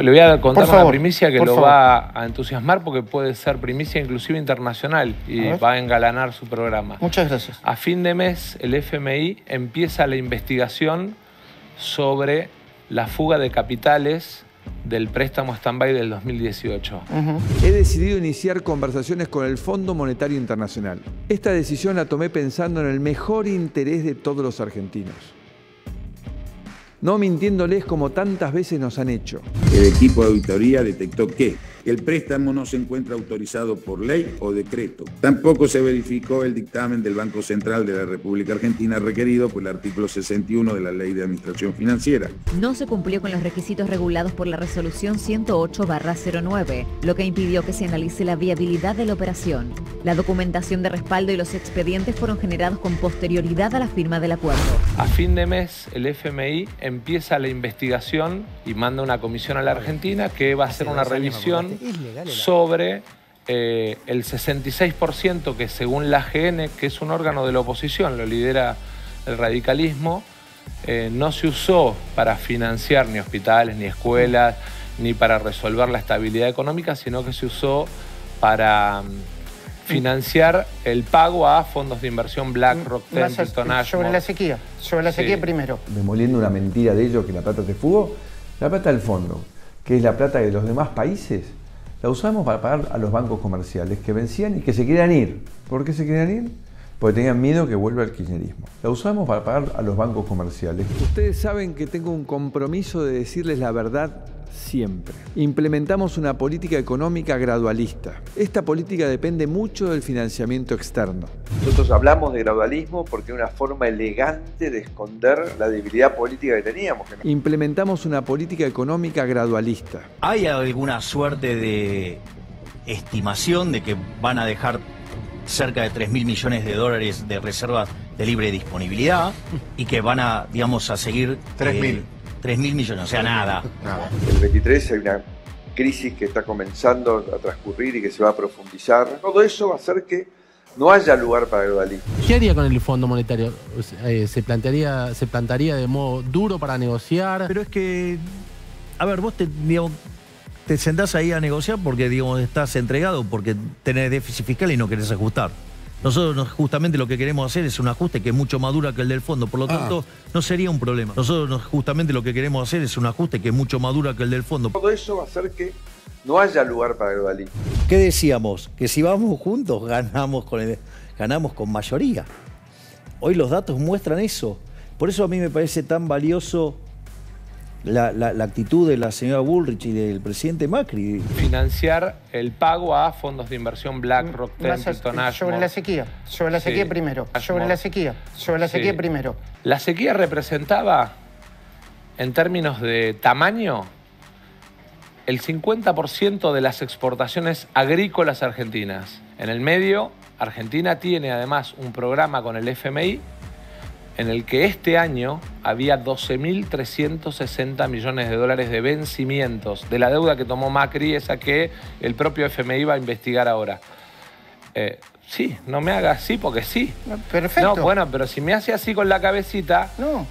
Le voy a contar una primicia que por lo favor. va a entusiasmar porque puede ser primicia inclusive internacional y va a engalanar su programa. Muchas gracias. A fin de mes, el FMI empieza la investigación sobre la fuga de capitales del préstamo stand-by del 2018. He decidido iniciar conversaciones con el Fondo Monetario Internacional. Esta decisión la tomé pensando en el mejor interés de todos los argentinos. No mintiéndoles como tantas veces nos han hecho. El equipo de auditoría detectó que el préstamo no se encuentra autorizado por ley o decreto. Tampoco se verificó el dictamen del Banco Central de la República Argentina requerido por el artículo 61 de la Ley de Administración Financiera. No se cumplió con los requisitos regulados por la Resolución 108/09, lo que impidió que se analice la viabilidad de la operación. La documentación de respaldo y los expedientes fueron generados con posterioridad a la firma del acuerdo. A fin de mes, el FMI empieza la investigación y manda una comisión a la Argentina que va a hacer una revisión sobre el 66% que según la AGN, que es un órgano de la oposición, lo lidera el radicalismo, no se usó para financiar ni hospitales, ni escuelas, ni para resolver la estabilidad económica, sino que se usó para financiar el pago a fondos de inversión BlackRock, Templeton, Ashmore. Sobre la sequía primero. Demoliendo una mentira de ellos que la plata se fugó. La plata del fondo, que es la plata de los demás países, la usamos para pagar a los bancos comerciales que vencían y que se querían ir. ¿Por qué se querían ir? Porque tenían miedo que vuelva el kirchnerismo. La usamos para pagar a los bancos comerciales. Ustedes saben que tengo un compromiso de decirles la verdad siempre. Implementamos una política económica gradualista. Esta política depende mucho del financiamiento externo. Nosotros hablamos de gradualismo porque es una forma elegante de esconder la debilidad política que teníamos. Implementamos una política económica gradualista. ¿Hay alguna suerte de estimación de que van a dejar cerca de 3.000 millones de dólares de reservas de libre disponibilidad y que van a, digamos, a seguir 3.000 millones, o sea, nada? En el 23 hay una crisis que está comenzando a transcurrir y que se va a profundizar. Todo eso va a hacer que no haya lugar para el gradualismo. ¿Qué haría con el Fondo Monetario? ¿Se plantaría de modo duro para negociar? Pero es que, a ver, vos te sentás ahí a negociar porque, digamos, estás entregado, porque tenés déficit fiscal y no querés ajustar. Nosotros justamente lo que queremos hacer es un ajuste que es mucho más duro que el del fondo, por lo tanto no sería un problema. Nosotros justamente lo que queremos hacer es un ajuste que es mucho más duro que el del fondo. Todo eso va a hacer que no haya lugar para el gradualismo. ¿Qué decíamos? Que si vamos juntos ganamos con mayoría. Hoy los datos muestran eso. Por eso a mí me parece tan valioso la actitud de la señora Bullrich y del presidente Macri. Financiar el pago a fondos de inversión BlackRock, Templeton, Ashmore. Sobre la sequía primero. Sobre la sequía primero. La sequía representaba, en términos de tamaño, el 50% de las exportaciones agrícolas argentinas. En el medio, Argentina tiene además un programa con el FMI en el que este año había 12.360 millones de dólares de vencimientos de la deuda que tomó Macri, esa que el propio FMI va a investigar ahora. Sí, no me haga así porque sí. Perfecto. No, bueno, pero si me hace así con la cabecita... No.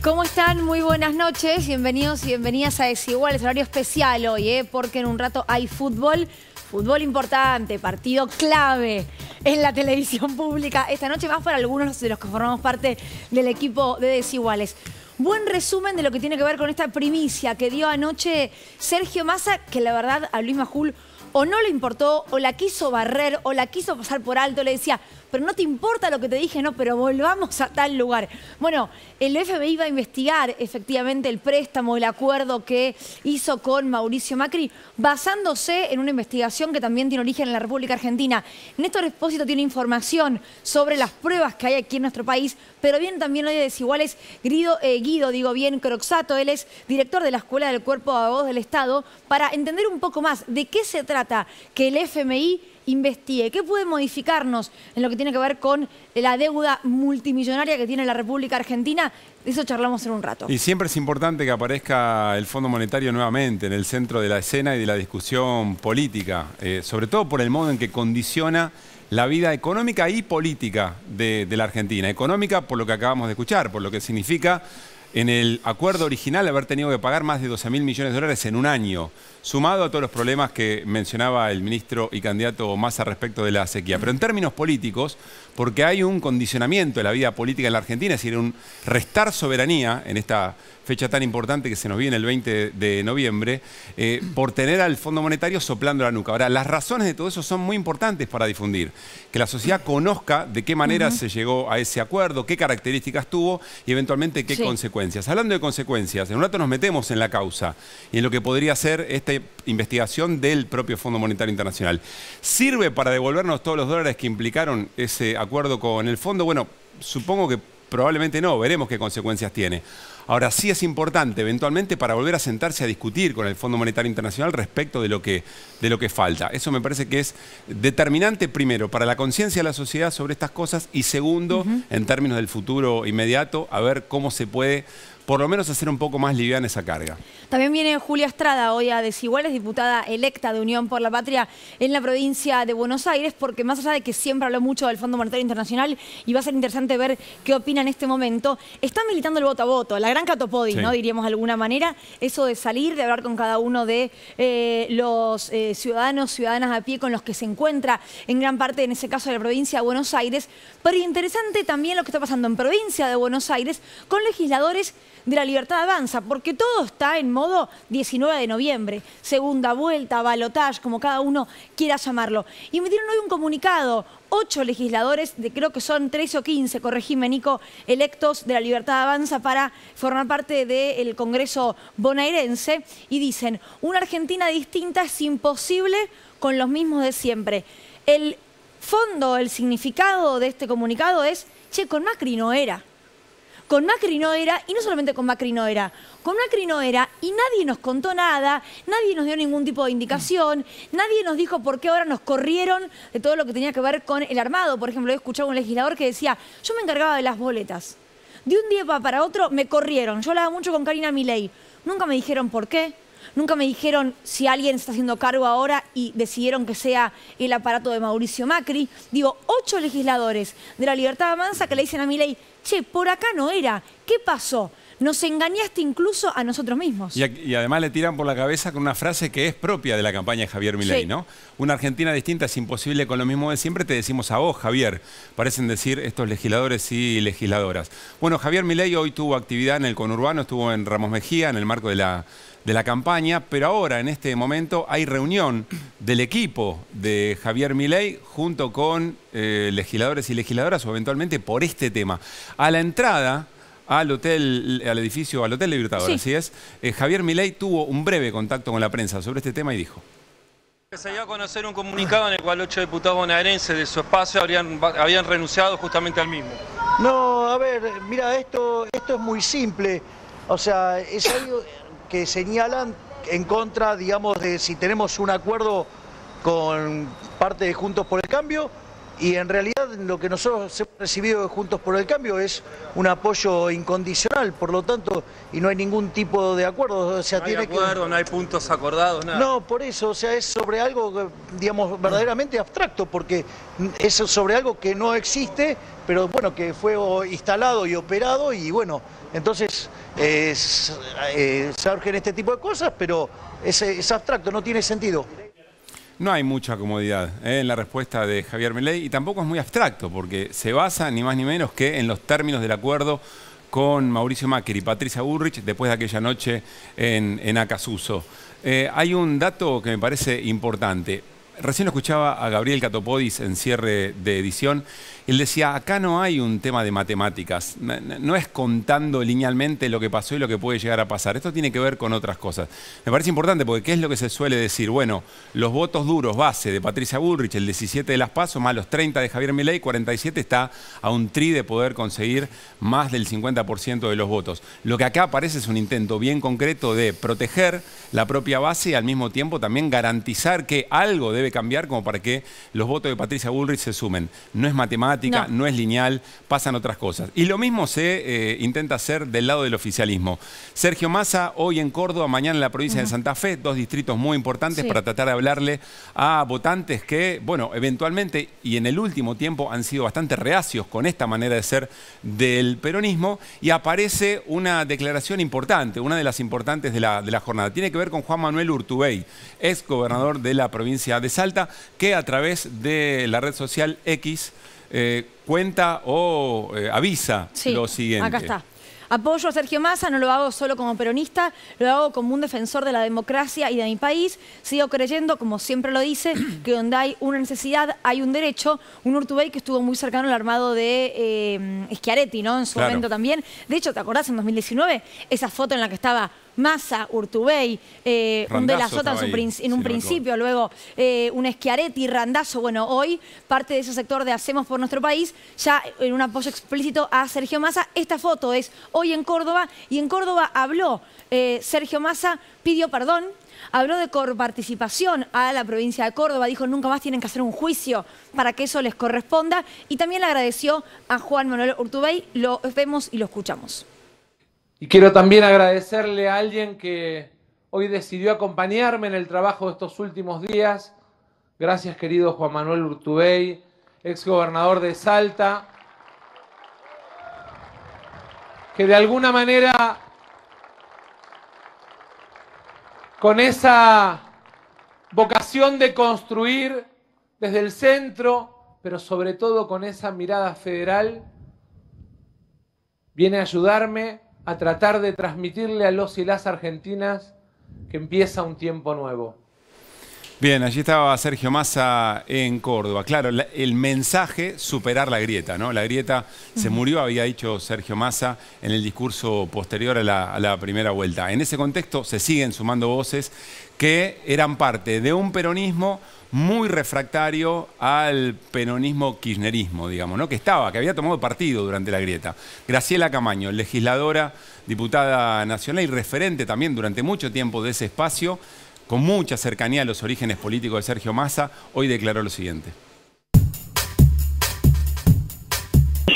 ¿Cómo están? Muy buenas noches. Bienvenidos y bienvenidas a Desiguales. Horario especial hoy, porque en un rato hay fútbol. Fútbol importante, partido clave en la televisión pública esta noche, más para algunos de los que formamos parte del equipo de Desiguales. Buen resumen de lo que tiene que ver con esta primicia que dio anoche Sergio Massa, que la verdad a Luis Majul o no le importó, o la quiso barrer, o la quiso pasar por alto, le decía, pero no te importa lo que te dije, no, pero volvamos a tal lugar. Bueno, el FBI va a investigar efectivamente el préstamo, el acuerdo que hizo con Mauricio Macri, basándose en una investigación que también tiene origen en la República Argentina. Néstor Espósito tiene información sobre las pruebas que hay aquí en nuestro país, pero viene también hoy de Desiguales Guido Croxato, él es director de la Escuela del Cuerpo de Abogados del Estado, para entender un poco más de qué se trata que el FMI investigue, qué puede modificarnos en lo que tiene que ver con la deuda multimillonaria que tiene la República Argentina. De eso charlamos en un rato. Y siempre es importante que aparezca el Fondo Monetario nuevamente en el centro de la escena y de la discusión política, sobre todo por el modo en que condiciona la vida económica y política de la Argentina. Económica por lo que acabamos de escuchar, por lo que significa en el acuerdo original haber tenido que pagar más de 12.000 millones de dólares en un año, sumado a todos los problemas que mencionaba el ministro y candidato Massa respecto de la sequía. Pero en términos políticos, porque hay un condicionamiento de la vida política en la Argentina, es decir, un restar soberanía en esta fecha tan importante que se nos viene el 20 de noviembre, por tener al Fondo Monetario soplando la nuca. Ahora, las razones de todo eso son muy importantes para difundir. Que la sociedad conozca de qué manera se llegó a ese acuerdo, qué características tuvo y eventualmente qué consecuencias. Hablando de consecuencias, en un rato nos metemos en la causa y en lo que podría ser esta investigación del propio Fondo Monetario Internacional. ¿Sirve para devolvernos todos los dólares que implicaron ese acuerdo con el fondo? Bueno, supongo que probablemente no, veremos qué consecuencias tiene. Ahora, sí es importante eventualmente para volver a sentarse a discutir con el Fondo Monetario Internacional respecto de lo que falta. Eso me parece que es determinante, primero, para la conciencia de la sociedad sobre estas cosas y segundo, en términos del futuro inmediato, a ver cómo se puede por lo menos hacer un poco más liviana esa carga. También viene Julia Estrada hoy a Desiguales, diputada electa de Unión por la Patria en la provincia de Buenos Aires, porque más allá de que siempre habló mucho del Fondo Monetario Internacional y va a ser interesante ver qué opina en este momento, está militando el voto a voto, la gran catopodis, ¿no? Diríamos de alguna manera, eso de salir, de hablar con cada uno de los ciudadanos, ciudadanas a pie con los que se encuentra en gran parte, en ese caso, de la provincia de Buenos Aires, pero interesante también lo que está pasando en provincia de Buenos Aires con legisladores de La Libertad Avanza, porque todo está en modo 19 de noviembre, segunda vuelta, balotaje, como cada uno quiera llamarlo. Y emitieron hoy un comunicado, 8 legisladores, de creo que son 13 o 15, corregime Nico, electos de La Libertad Avanza para formar parte del Congreso bonaerense, y dicen, una Argentina distinta es imposible con los mismos de siempre. El fondo, el significado de este comunicado es, che, con Macri no era. Con Macri no era, y no solamente con Macri no era, con Macri no era y nadie nos contó nada, nadie nos dio ningún tipo de indicación, nadie nos dijo por qué ahora nos corrieron de todo lo que tenía que ver con el armado. Por ejemplo, yo escuchaba un legislador que decía, yo me encargaba de las boletas. De un día para otro me corrieron, yo hablaba mucho con Karina Milei, nunca me dijeron por qué. Nunca me dijeron si alguien está haciendo cargo ahora y decidieron que sea el aparato de Mauricio Macri. Digo, 8 legisladores de La Libertad Avanza que le dicen a Milei, che, por acá no era, ¿qué pasó? Nos engañaste incluso a nosotros mismos. Y además le tiran por la cabeza con una frase que es propia de la campaña de Javier Milei, ¿no? Una Argentina distinta es imposible con lo mismo de siempre, te decimos a vos, Javier. Parecen decir estos legisladores y legisladoras. Bueno, Javier Milei hoy tuvo actividad en el conurbano, estuvo en Ramos Mejía en el marco de la campaña, pero ahora, en este momento, hay reunión del equipo de Javier Milei junto con legisladores y legisladoras, o eventualmente por este tema. A la entrada al edificio Libertador, así es, Javier Milei tuvo un breve contacto con la prensa sobre este tema y dijo: se dio a conocer un comunicado en el cual 8 diputados bonaerenses de su espacio habían renunciado justamente al mismo. No, a ver, mira, esto es muy simple. O sea, es algo que señalan en contra, digamos, de si tenemos un acuerdo con parte de Juntos por el Cambio, y en realidad lo que nosotros hemos recibido de Juntos por el Cambio es un apoyo incondicional, por lo tanto, y no hay ningún tipo de acuerdo. O sea, no hay acuerdo, no hay puntos acordados, nada. No, por eso, o sea, es sobre algo, digamos, verdaderamente abstracto, porque es sobre algo que no existe, pero bueno, que fue instalado y operado, y bueno, entonces surgen este tipo de cosas, pero es abstracto, no tiene sentido. No hay mucha comodidad en la respuesta de Javier Milei y tampoco es muy abstracto porque se basa ni más ni menos que en los términos del acuerdo con Mauricio Macri y Patricia Bullrich después de aquella noche en Acasuso. Hay un dato que me parece importante. Recién lo escuchaba a Gabriel Catopodis en cierre de edición. Él decía, acá no hay un tema de matemáticas, no es contando linealmente lo que pasó y lo que puede llegar a pasar. Esto tiene que ver con otras cosas. Me parece importante porque ¿qué es lo que se suele decir? Bueno, los votos duros base de Patricia Bullrich, el 17 de las PASO, más los 30 de Javier Milei, 47 está a un tri de poder conseguir más del 50% de los votos. Lo que acá aparece es un intento bien concreto de proteger la propia base y al mismo tiempo también garantizar que algo debe debe cambiar como para que los votos de Patricia Bullrich se sumen. No es matemática, no es lineal, pasan otras cosas. Y lo mismo se intenta hacer del lado del oficialismo. Sergio Massa, hoy en Córdoba, mañana en la provincia de Santa Fe, 2 distritos muy importantes para tratar de hablarle a votantes que, bueno, eventualmente y en el último tiempo han sido bastante reacios con esta manera de ser del peronismo, y aparece una declaración importante, una de las importantes de la jornada. Tiene que ver con Juan Manuel Urtubey, ex gobernador de la provincia de Salta, que a través de la red social X cuenta o avisa lo siguiente. Acá está. Apoyo a Sergio Massa, no lo hago solo como peronista, lo hago como un defensor de la democracia y de mi país. Sigo creyendo, como siempre lo dice, que donde hay una necesidad hay un derecho. Un Urtubey que estuvo muy cercano al armado de Schiaretti, ¿no? En su momento también. De hecho, ¿te acordás en 2019? Esa foto en la que estaba Massa, Urtubey, un de la Sota en un principio, luego un Schiaretti, Randazzo. Bueno, hoy parte de ese sector de Hacemos por Nuestro País, ya en un apoyo explícito a Sergio Massa. Esta foto es hoy en Córdoba, y en Córdoba habló Sergio Massa, pidió perdón, habló de coparticipación a la provincia de Córdoba, dijo nunca más tienen que hacer un juicio para que eso les corresponda, y también le agradeció a Juan Manuel Urtubey. Lo vemos y lo escuchamos. Y quiero también agradecerle a alguien que hoy decidió acompañarme en el trabajo de estos últimos días. Gracias, querido Juan Manuel Urtubey, ex gobernador de Salta, que de alguna manera, con esa vocación de construir desde el centro, pero sobre todo con esa mirada federal, viene a ayudarme a tratar de transmitirle a los y las argentinas que empieza un tiempo nuevo. Bien, allí estaba Sergio Massa en Córdoba. Claro, el mensaje, superar la grieta, ¿no? La grieta se murió, había dicho Sergio Massa en el discurso posterior a la primera vuelta. En ese contexto se siguen sumando voces que eran parte de un peronismo muy refractario al peronismo kirchnerismo, digamos, ¿no? Que había tomado partido durante la grieta. Graciela Camaño, legisladora, diputada nacional y referente también durante mucho tiempo de ese espacio, con mucha cercanía a los orígenes políticos de Sergio Massa, hoy declaró lo siguiente.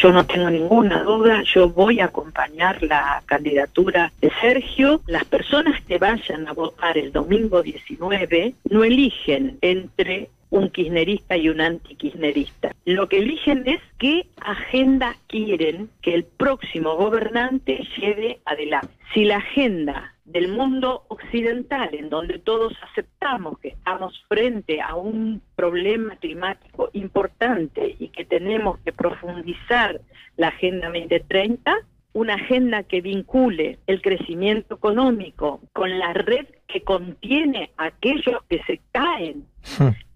Yo no tengo ninguna duda, yo voy a acompañar la candidatura de Sergio. Las personas que vayan a votar el domingo 19 no eligen entre un kirchnerista y un antikirchnerista. Lo que eligen es qué agenda quieren que el próximo gobernante lleve adelante. Si la agenda del mundo occidental, en donde todos aceptamos que estamos frente a un problema climático importante y que tenemos que profundizar la Agenda 2030, una agenda que vincule el crecimiento económico con la red que contiene aquellos que se caen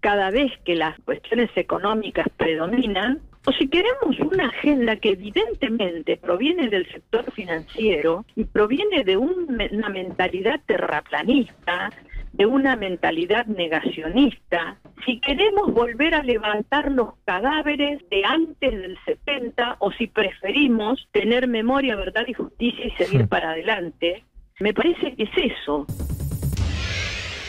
cada vez que las cuestiones económicas predominan, o si queremos una agenda que evidentemente proviene del sector financiero y proviene de una mentalidad terraplanista, de una mentalidad negacionista, si queremos volver a levantar los cadáveres de antes del 70, o si preferimos tener memoria, verdad y justicia y seguir para adelante, me parece que es eso.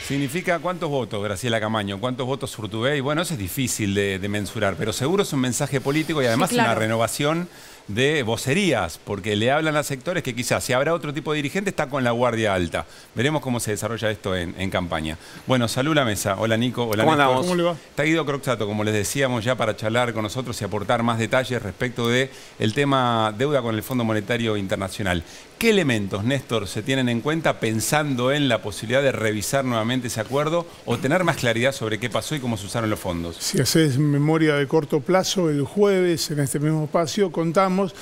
¿Significa cuántos votos, Graciela Camaño? ¿Cuántos votos Urtubey? Bueno, eso es difícil de mensurar, pero seguro es un mensaje político y además una renovación de vocerías, porque le hablan a sectores que quizás, si habrá otro tipo de dirigente, está con la guardia alta. Veremos cómo se desarrolla esto en campaña. Bueno, salud la mesa. Hola Nico, hola Néstor. ¿Cómo le va? Está Guido Croxato, como les decíamos, ya para charlar con nosotros y aportar más detalles respecto del tema deuda con el Fondo Monetario Internacional. ¿Qué elementos, Néstor, se tienen en cuenta pensando en la posibilidad de revisar nuevamente ese acuerdo o tener más claridad sobre qué pasó y cómo se usaron los fondos? Si haces memoria de corto plazo, el jueves en este mismo espacio contamos,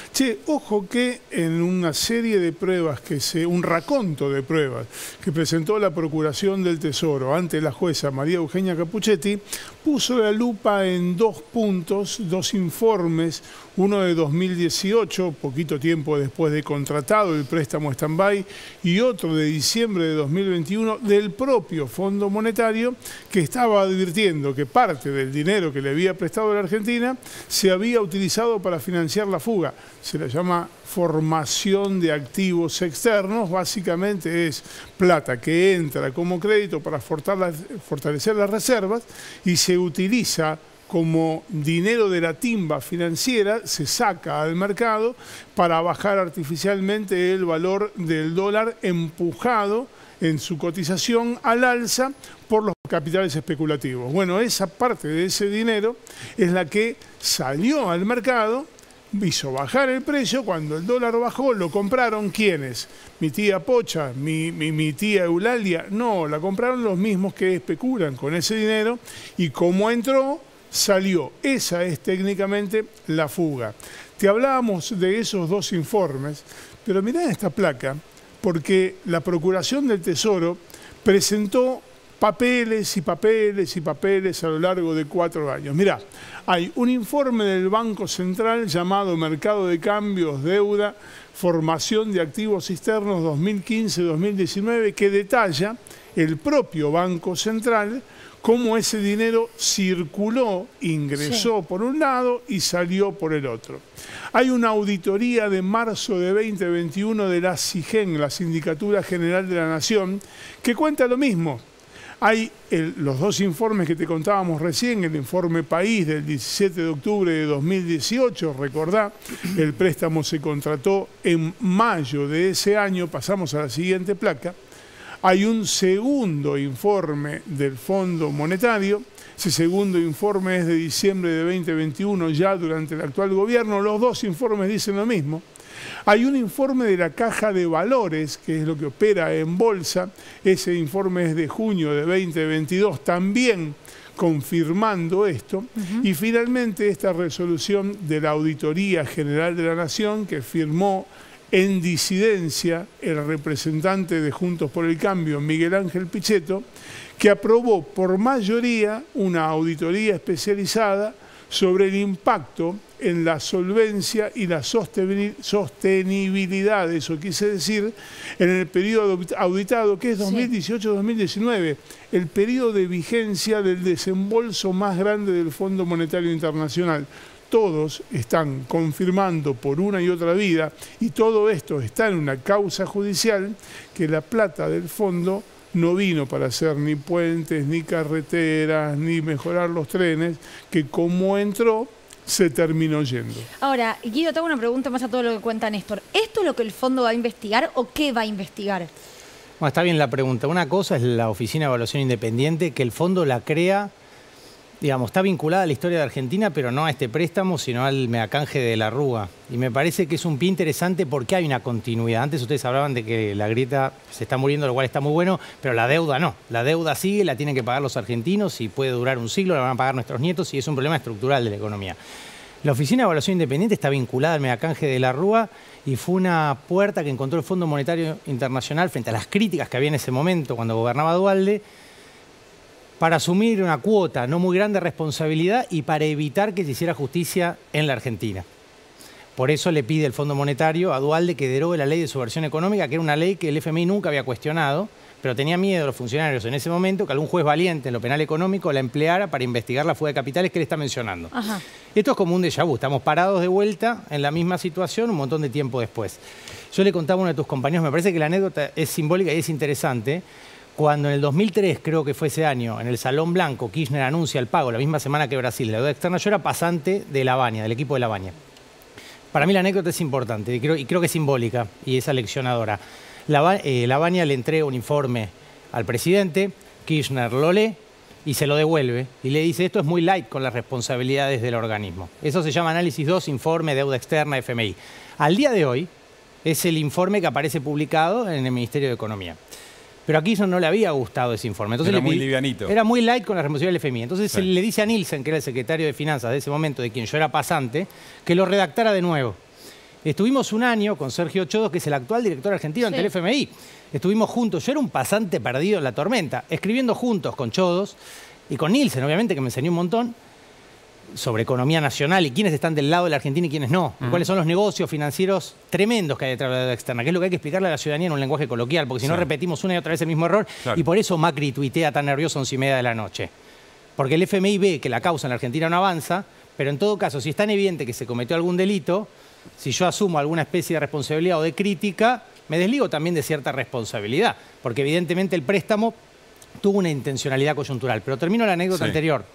ojo que en una serie de pruebas, un raconto de pruebas que presentó la Procuración del Tesoro ante la jueza María Eugenia Capuchetti, puso la lupa en 2 puntos, 2 informes, uno de 2018, poquito tiempo después de contratado el préstamo stand-by, y otro de diciembre de 2021 del propio Fondo Monetario, que estaba advirtiendo que parte del dinero que le había prestado a la Argentina se había utilizado para financiar la fuga. Se la llama formación de activos externos, básicamente es plata que entra como crédito para fortalecer las reservas y se utiliza como dinero de la timba financiera, se saca al mercado para bajar artificialmente el valor del dólar empujado en su cotización al alza por los capitales especulativos. Bueno, esa parte de ese dinero es la que salió al mercado, hizo bajar el precio. Cuando el dólar bajó, ¿lo compraron quiénes? ¿Mi tía Pocha? ¿Mi tía Eulalia? No, la compraron los mismos que especulan con ese dinero y como entró, salió. Esa es técnicamente la fuga. Te hablábamos de esos 2 informes, pero mirá esta placa, porque la Procuración del Tesoro presentó papeles y papeles y papeles a lo largo de 4 años. Mirá, hay un informe del Banco Central llamado Mercado de Cambios, Deuda, Formación de Activos Externos 2015-2019 que detalla el propio Banco Central cómo ese dinero circuló, ingresó por un lado y salió por el otro. Hay una auditoría de marzo de 2021 de la SIGEN, la Sindicatura General de la Nación, que cuenta lo mismo. Hay los 2 informes que te contábamos recién, el informe País del 17 de octubre de 2018, recordá, el préstamo se contrató en mayo de ese año, pasamos a la siguiente placa. Hay un segundo informe del Fondo Monetario, ese segundo informe es de diciembre de 2021, ya durante el actual gobierno, los 2 informes dicen lo mismo. Hay un informe de la Caja de Valores, que es lo que opera en bolsa, ese informe es de junio de 2022, también confirmando esto, y finalmente esta resolución de la Auditoría General de la Nación que firmó en disidencia el representante de Juntos por el Cambio, Miguel Ángel Pichetto, que aprobó por mayoría una auditoría especializada sobre el impacto en la solvencia y la sostenibilidad, eso quise decir, en el periodo auditado, que es 2018-2019, el periodo de vigencia del desembolso más grande del Fondo Monetario Internacional. Todos están confirmando por una y otra vía, y todo esto está en una causa judicial, que la plata del fondo no vino para hacer ni puentes, ni carreteras, ni mejorar los trenes, que como entró, se terminó yendo. Ahora, Guido, te hago una pregunta más a todo lo que cuenta Néstor. ¿Esto es lo que el fondo va a investigar o qué va a investigar? Bueno, está bien la pregunta. Una cosa es la Oficina de Evaluación Independiente, que el fondo la crea, digamos, está vinculada a la historia de Argentina, pero no a este préstamo, sino al megacanje de la Rúa. Y me parece que es un pie interesante porque hay una continuidad. Antes ustedes hablaban de que la grieta se está muriendo, lo cual está muy bueno, pero la deuda no. La deuda sigue, la tienen que pagar los argentinos y puede durar un siglo, la van a pagar nuestros nietos y es un problema estructural de la economía. La Oficina de Evaluación Independiente está vinculada al megacanje de la Rúa y fue una puerta que encontró el Fondo Monetario Internacional frente a las críticas que había en ese momento cuando gobernaba Duhalde, para asumir una cuota no muy grande de responsabilidad y para evitar que se hiciera justicia en la Argentina. Por eso le pide el Fondo Monetario a Duhalde que derogue la ley de subversión económica, que era una ley que el FMI nunca había cuestionado, pero tenía miedo los funcionarios en ese momento que algún juez valiente en lo penal económico la empleara para investigar la fuga de capitales que él está mencionando. Ajá. Esto es como un déjà vu, estamos parados de vuelta en la misma situación un montón de tiempo después. Yo le contaba a uno de tus compañeros, me parece que la anécdota es simbólica y es interesante. Cuando en el 2003, creo que fue ese año, en el Salón Blanco, Kirchner anuncia el pago, la misma semana que Brasil, de la deuda externa, yo era pasante de La Baña, del equipo de La Baña. Para mí la anécdota es importante y creo que es simbólica y es aleccionadora. La Baña le entrega un informe al presidente, Kirchner lo lee y se lo devuelve y le dice esto es muy light con las responsabilidades del organismo. Eso se llama análisis 2, informe deuda externa FMI. Al día de hoy es el informe que aparece publicado en el Ministerio de Economía. Pero a Kirchner no le había gustado ese informe. Entonces era muy livianito. Era muy light con la responsabilidad del FMI. Entonces él le dice a Nielsen, que era el secretario de Finanzas de ese momento, de quien yo era pasante, que lo redactara de nuevo. Estuvimos un año con Sergio Chodos, que es el actual director argentino ante el FMI. Estuvimos juntos. Yo era un pasante perdido en la tormenta, escribiendo juntos con Chodos y con Nielsen, obviamente, que me enseñó un montón sobre economía nacional y quiénes están del lado de la Argentina y quiénes no. Cuáles son los negocios financieros tremendos que hay detrás de la deuda externa, que es lo que hay que explicarle a la ciudadanía en un lenguaje coloquial, porque si no repetimos una y otra vez el mismo error. Y por eso Macri tuitea tan nervioso 11:30 de la noche. Porque el FMI ve que la causa en la Argentina no avanza, pero en todo caso, si es tan evidente que se cometió algún delito, si yo asumo alguna especie de responsabilidad o de crítica, me desligo también de cierta responsabilidad, porque evidentemente el préstamo tuvo una intencionalidad coyuntural. Pero termino la anécdota anterior.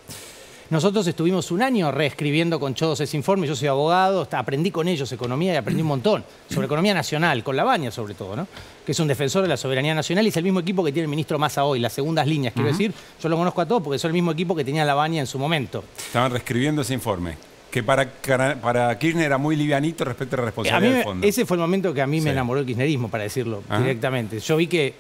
Nosotros estuvimos un año reescribiendo con Chodos ese informe, yo soy abogado, aprendí con ellos economía y aprendí un montón, sobre economía nacional, con Lavagna sobre todo, ¿no? Que es un defensor de la soberanía nacional y es el mismo equipo que tiene el ministro Massa hoy, las segundas líneas, quiero decir, yo lo conozco a todos porque son el mismo equipo que tenía Lavagna en su momento. Estaban reescribiendo ese informe, que para Kirchner era muy livianito respecto a la responsabilidad del fondo. Ese fue el momento que a mí me enamoró el kirchnerismo, para decirlo directamente. Yo vi que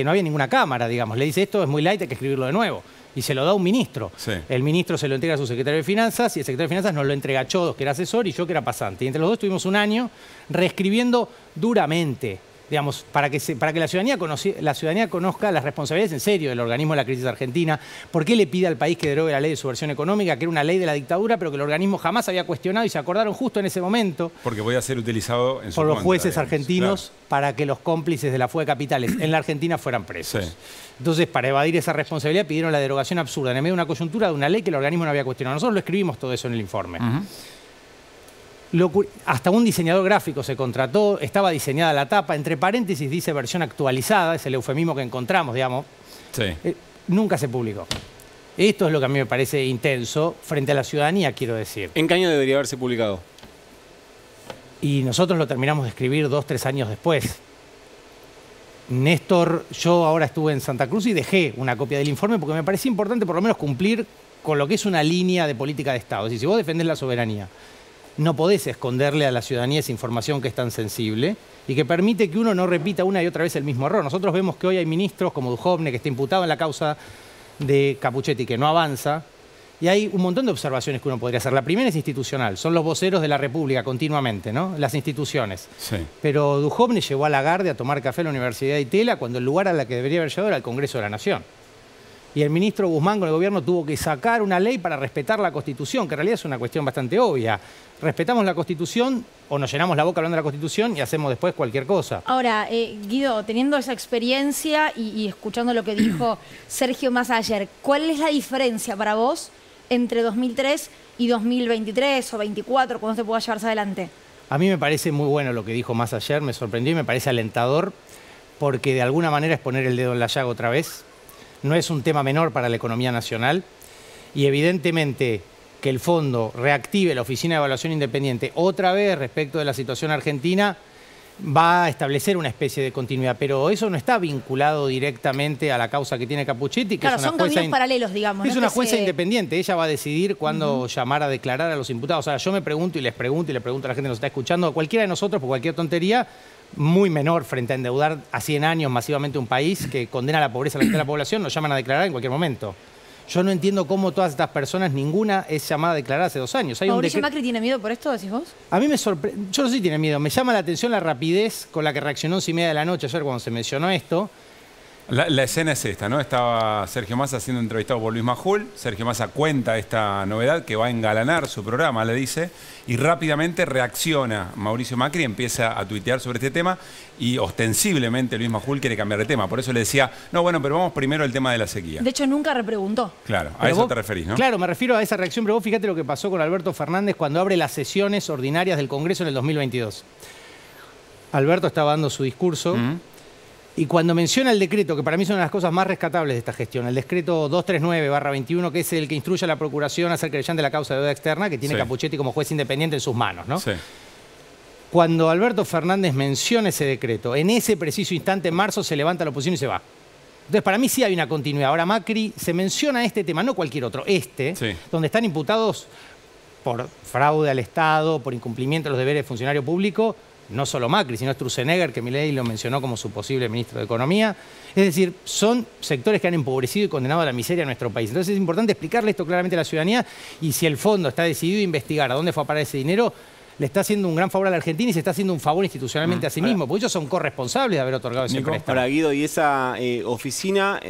no había ninguna cámara, digamos, le dice esto es muy light, hay que escribirlo de nuevo. Y se lo da un ministro. El ministro se lo entrega a su secretario de Finanzas y el secretario de Finanzas nos lo entrega a Chodos, que era asesor, y yo, que era pasante. Y entre los dos estuvimos un año reescribiendo duramente, digamos, para que la ciudadanía conozca las responsabilidades en serio del organismo de la crisis argentina. ¿Por qué le pide al país que derogue la ley de subversión económica, que era una ley de la dictadura, pero que el organismo jamás había cuestionado y se acordaron justo en ese momento? Porque podía ser utilizado en su por los contra, jueces digamos, argentinos para que los cómplices de la fuga de capitales en la Argentina fueran presos. Entonces, para evadir esa responsabilidad, pidieron la derogación absurda en el medio de una coyuntura de una ley que el organismo no había cuestionado. Nosotros lo escribimos todo eso en el informe. Hasta un diseñador gráfico se contrató, estaba diseñada la tapa, entre paréntesis dice versión actualizada, es el eufemismo que encontramos, digamos. Nunca se publicó. Esto es lo que a mí me parece intenso frente a la ciudadanía, quiero decir. ¿En qué año debería haberse publicado? Y nosotros lo terminamos de escribir 2 o 3 años después. Néstor, yo ahora estuve en Santa Cruz y dejé una copia del informe porque me parecía importante por lo menos cumplir con lo que es una línea de política de Estado. Es decir, si vos defendés la soberanía, no podés esconderle a la ciudadanía esa información que es tan sensible y que permite que uno no repita una y otra vez el mismo error. Nosotros vemos que hoy hay ministros como Duhovne, que está imputado en la causa de Capuchetti, que no avanza, y hay un montón de observaciones que uno podría hacer. La primera es institucional, son los voceros de la República continuamente, ¿no? Las instituciones. Pero Duhovne llevó a Lagarde a tomar café a la Universidad de Itela cuando el lugar a la que debería haber llegado era el Congreso de la Nación. Y el ministro Guzmán con el gobierno tuvo que sacar una ley para respetar la Constitución, que en realidad es una cuestión bastante obvia. Respetamos la Constitución o nos llenamos la boca hablando de la Constitución y hacemos después cualquier cosa. Ahora, Guido, teniendo esa experiencia y escuchando lo que dijo Sergio Massa ayer, ¿cuál es la diferencia para vos entre 2003 y 2023 o 2024, cuando se pueda llevarse adelante? A mí me parece muy bueno lo que dijo Massa ayer, me sorprendió y me parece alentador, porque de alguna manera es poner el dedo en la llaga otra vez. No es un tema menor para la economía nacional y evidentemente que el fondo reactive la Oficina de Evaluación Independiente otra vez respecto de la situación argentina va a establecer una especie de continuidad, pero eso no está vinculado directamente a la causa que tiene Capuchetti, que claro, es una son jueza caminos paralelos, digamos. Es una jueza independiente, ella va a decidir cuándo llamar a declarar a los imputados. O sea, yo me pregunto y les pregunto y le pregunto a la gente que nos está escuchando, a cualquiera de nosotros por cualquier tontería, muy menor frente a endeudar a 100 años masivamente un país que condena a la pobreza a la mitad de la población, nos llaman a declarar en cualquier momento. Yo no entiendo cómo todas estas personas, ninguna es llamada a declarar hace 2 años. ¿Mauricio Macri tiene miedo por esto, decís vos? A mí me sorprende, yo no sé si tiene miedo, me llama la atención la rapidez con la que reaccionó 11:30 de la noche ayer cuando se mencionó esto. La escena es esta, ¿no? Estaba Sergio Massa siendo entrevistado por Luis Majul. Sergio Massa cuenta esta novedad que va a engalanar su programa, le dice, y rápidamente reacciona Mauricio Macri, empieza a tuitear sobre este tema y ostensiblemente Luis Majul quiere cambiar de tema. Por eso le decía, no, bueno, pero vamos primero al tema de la sequía. De hecho, nunca repreguntó. Claro, a eso te referís, ¿no? Claro, me refiero a esa reacción, pero vos fíjate lo que pasó con Alberto Fernández cuando abre las sesiones ordinarias del Congreso en el 2022. Alberto estaba dando su discurso. Y cuando menciona el decreto, que para mí es una de las cosas más rescatables de esta gestión, el decreto 239/21, que es el que instruye a la Procuración a ser creyente de la causa de deuda externa, que tiene Capuchetti como juez independiente en sus manos, ¿no? Cuando Alberto Fernández menciona ese decreto, en ese preciso instante, en marzo, se levanta la oposición y se va. Entonces, para mí sí hay una continuidad. Ahora, Macri se menciona este tema, no cualquier otro, donde están imputados por fraude al Estado, por incumplimiento de los deberes de funcionario público, no solo Macri, sino Sturzenegger, que Milei lo mencionó como su posible ministro de Economía. Es decir, son sectores que han empobrecido y condenado a la miseria a nuestro país. Entonces es importante explicarle esto claramente a la ciudadanía y si el fondo está decidido a investigar a dónde fue a parar ese dinero, le está haciendo un gran favor a la Argentina y se está haciendo un favor institucionalmente a sí mismo, porque ellos son corresponsables de haber otorgado ese préstamo. Para Guido, y esa oficina,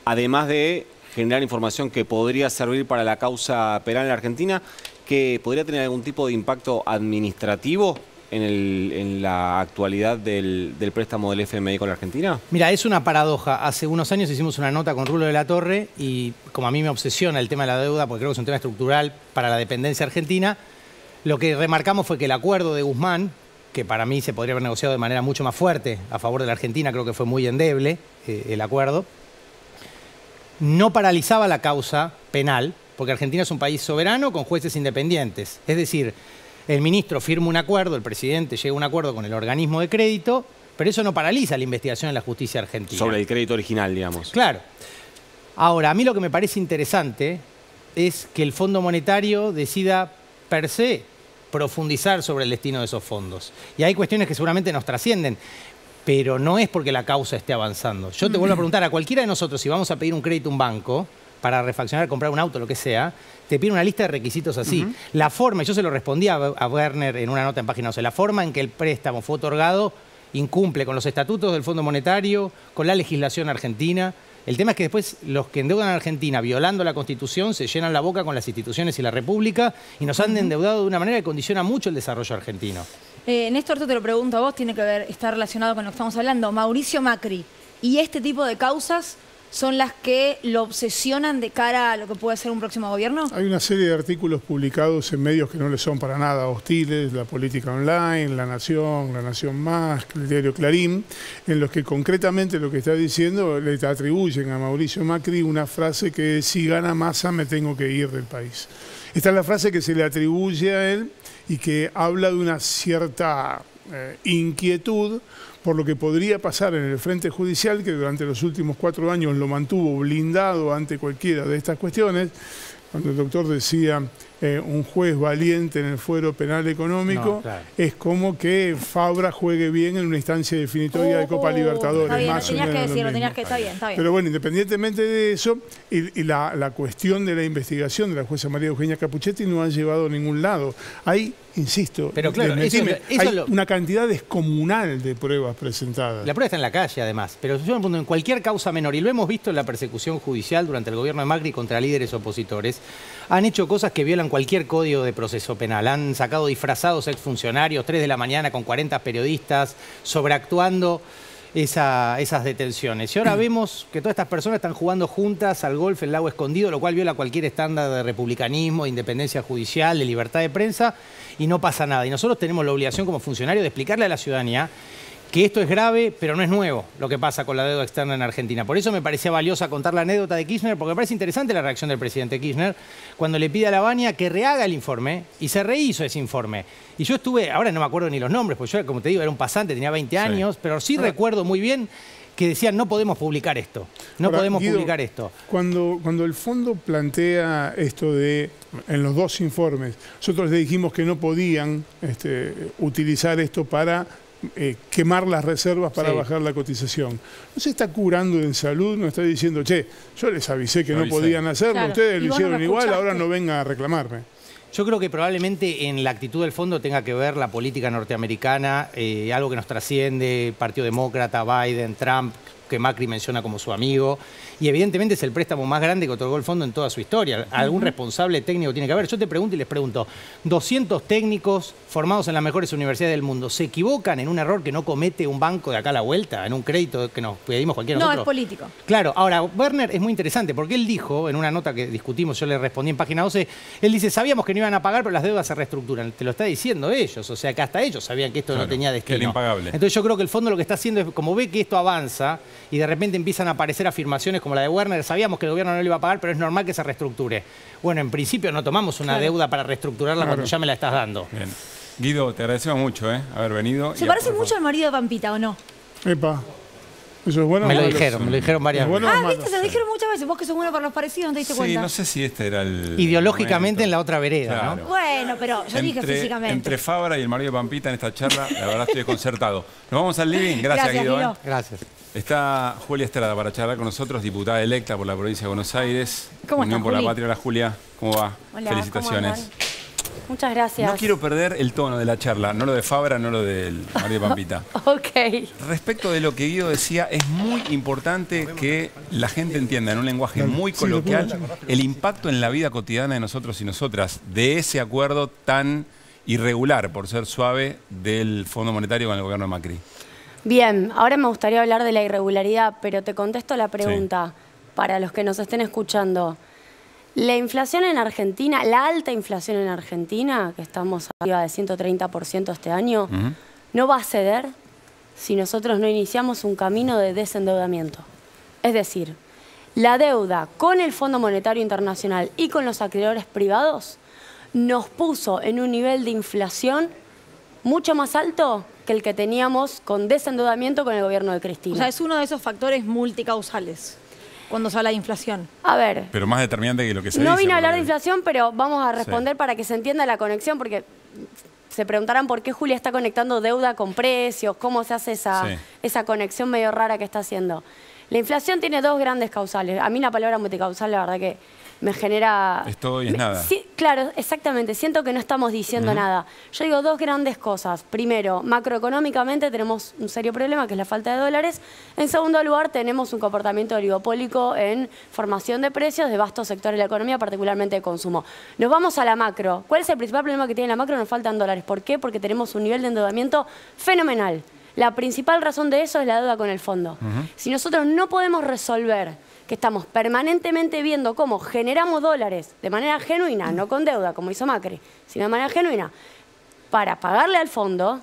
además de generar información que podría servir para la causa penal en la Argentina, que podría tener algún tipo de impacto administrativo en la actualidad del préstamo del FMI con la Argentina? Mira, es una paradoja. Hace unos años hicimos una nota con Rulo de la Torre y como a mí me obsesiona el tema de la deuda, porque creo que es un tema estructural para la dependencia argentina, lo que remarcamos fue que el acuerdo de Guzmán, que para mí se podría haber negociado de manera mucho más fuerte a favor de la Argentina, creo que fue muy endeble el acuerdo, no paralizaba la causa penal, porque Argentina es un país soberano con jueces independientes. Es decir, el ministro firma un acuerdo, el presidente llega a un acuerdo con el organismo de crédito, pero eso no paraliza la investigación en la justicia argentina. Sobre el crédito original, digamos. Claro. Ahora, a mí lo que me parece interesante es que el Fondo Monetario decida per se profundizar sobre el destino de esos fondos. Y hay cuestiones que seguramente nos trascienden, pero no es porque la causa esté avanzando. Yo te vuelvo a preguntar a cualquiera de nosotros, si vamos a pedir un crédito a un banco para refaccionar, comprar un auto, lo que sea, te pide una lista de requisitos así. La forma, yo se lo respondí a Werner en una nota en página 11, la forma en que el préstamo fue otorgado incumple con los estatutos del Fondo Monetario, con la legislación argentina. El tema es que después los que endeudan a Argentina violando la Constitución se llenan la boca con las instituciones y la República y nos han endeudado de una manera que condiciona mucho el desarrollo argentino. Néstor, te lo pregunto a vos, tiene que ver, está relacionado con lo que estamos hablando. Mauricio Macri y este tipo de causas son las que lo obsesionan de cara a lo que puede ser un próximo gobierno. Hay una serie de artículos publicados en medios que no le son para nada hostiles, La Política Online, La Nación Más, el diario Clarín, en los que concretamente lo que está diciendo le atribuyen a Mauricio Macri una frase que si gana Massa me tengo que ir del país. Esta es la frase que se le atribuye a él y que habla de una cierta inquietud por lo que podría pasar en el frente judicial, que durante los últimos 4 años lo mantuvo blindado ante cualquiera de estas cuestiones. Cuando el doctor decía un juez valiente en el fuero penal económico, es como que Fabra juegue bien en una instancia definitoria de Copa Libertadores. Está bien, lo tenías que decir, lo tenías que... Está bien. Pero bueno, independientemente de eso, y la cuestión de la investigación de la jueza María Eugenia Capuchetti no ha llevado a ningún lado. Hay, insisto, pero claro, hay una cantidad descomunal de pruebas presentadas. La prueba está en la calle, además. Pero yo me pregunto, en cualquier causa menor, y lo hemos visto en la persecución judicial durante el gobierno de Macri contra líderes opositores, han hecho cosas que violan cualquier código de proceso penal. Han sacado disfrazados exfuncionarios, 3 de la mañana con 40 periodistas, sobreactuando esas detenciones. Y ahora vemos que todas estas personas están jugando juntas al golf en Lago Escondido, lo cual viola cualquier estándar de republicanismo, de independencia judicial, de libertad de prensa, y no pasa nada. Y nosotros tenemos la obligación como funcionarios de explicarle a la ciudadanía que esto es grave, pero no es nuevo lo que pasa con la deuda externa en Argentina. Por eso me parecía valiosa contar la anécdota de Kirchner, porque me parece interesante la reacción del presidente Kirchner cuando le pide a la Baña que rehaga el informe, y se rehizo ese informe. Y yo estuve, ahora no me acuerdo ni los nombres, porque yo, como te digo, era un pasante, tenía 20 años, pero sí recuerdo muy bien que decían no podemos publicar esto, podemos publicar esto. Cuando el fondo plantea esto de, en los 2 informes, nosotros le dijimos que no podían utilizar esto para quemar las reservas para bajar la cotización. No se está curando en salud, no está diciendo, che, yo les avisé que no podían hacerlo, ustedes lo hicieron igual, ahora no vengan a reclamarme. Yo creo que probablemente en la actitud del fondo tenga que ver la política norteamericana, algo que nos trasciende, Partido Demócrata, Biden, Trump, que Macri menciona como su amigo, y evidentemente es el préstamo más grande que otorgó el fondo en toda su historia. Algún responsable técnico tiene que haber. Yo te pregunto y les pregunto, 200 técnicos formados en las mejores universidades del mundo, ¿se equivocan en un error que no comete un banco de acá a la vuelta, en un crédito que nos pedimos cualquiera de nosotros? No, es político. Claro, ahora, Werner es muy interesante porque él dijo, en una nota que discutimos, yo le respondí en página 12, él dice, sabíamos que no iban a pagar, pero las deudas se reestructuran. Te lo está diciendo ellos, o sea que hasta ellos sabían que esto no tenía destino. Que era impagable. Entonces yo creo que el fondo lo que está haciendo es, como ve que esto avanza y de repente empiezan a aparecer afirmaciones como la de Werner, sabíamos que el gobierno no le iba a pagar, pero es normal que se reestructure. Bueno, en principio no tomamos una deuda para reestructurarla cuando ya me la estás dando. Bien. Guido, te agradecemos mucho haber venido. ¿Se parece mucho al marido de Pampita o no? Epa. ¿Eso es bueno? Me lo dijeron varias veces. ¿Viste? Se lo dijeron muchas veces. Vos que sos bueno para los parecidos, ¿no te diste cuenta? Sí, no sé si este era el... Ideológicamente momento. En la otra vereda, claro. ¿no? Bueno, pero yo dije físicamente. Entre Fabra y el marido de Pampita en esta charla, la verdad estoy desconcertado. Nos vamos al living. Gracias Guido. Gracias. Está Julia Estrada para charlar con nosotros, diputada electa por la provincia de Buenos Aires. ¿Cómo Unión estás, por Juli? la Patria. Hola Julia, ¿cómo va? Hola, felicitaciones. ¿cómo Muchas gracias. No quiero perder el tono de la charla, no lo de Fabra, no lo de María Pampita. Ok. Respecto de lo que Guido decía, es muy importante que la gente entienda en un lenguaje muy coloquial el impacto en la vida cotidiana de nosotros y nosotras de ese acuerdo tan irregular, por ser suave, del Fondo Monetario con el gobierno de Macri. Bien, ahora me gustaría hablar de la irregularidad, pero te contesto la pregunta para los que nos estén escuchando. La inflación en Argentina, la alta inflación en Argentina, que estamos arriba de 130% este año, no va a ceder si nosotros no iniciamos un camino de desendeudamiento. Es decir, la deuda con el Fondo Monetario Internacional y con los acreedores privados nos puso en un nivel de inflación mucho más alto que el que teníamos con desendeudamiento con el gobierno de Cristina. O sea, es uno de esos factores multicausales cuando se habla de inflación. A ver. Pero más determinante que lo que se dice. No vine a hablar de inflación, pero vamos a responder para que se entienda la conexión, porque se preguntarán por qué Julia está conectando deuda con precios, cómo se hace esa conexión medio rara que está haciendo. La inflación tiene dos grandes causales. A mí la palabra multicausal, la verdad que me genera... Es todo y es nada. Sí, claro, exactamente. Siento que no estamos diciendo nada. Yo digo dos grandes cosas. Primero, macroeconómicamente tenemos un serio problema, que es la falta de dólares. En segundo lugar, tenemos un comportamiento oligopólico en formación de precios de vastos sectores de la economía, particularmente de consumo. Nos vamos a la macro. ¿Cuál es el principal problema que tiene la macro? Nos faltan dólares. ¿Por qué? Porque tenemos un nivel de endeudamiento fenomenal. La principal razón de eso es la deuda con el fondo. Si nosotros no podemos resolver que estamos permanentemente viendo cómo generamos dólares de manera genuina, no con deuda, como hizo Macri, sino de manera genuina, para pagarle al fondo,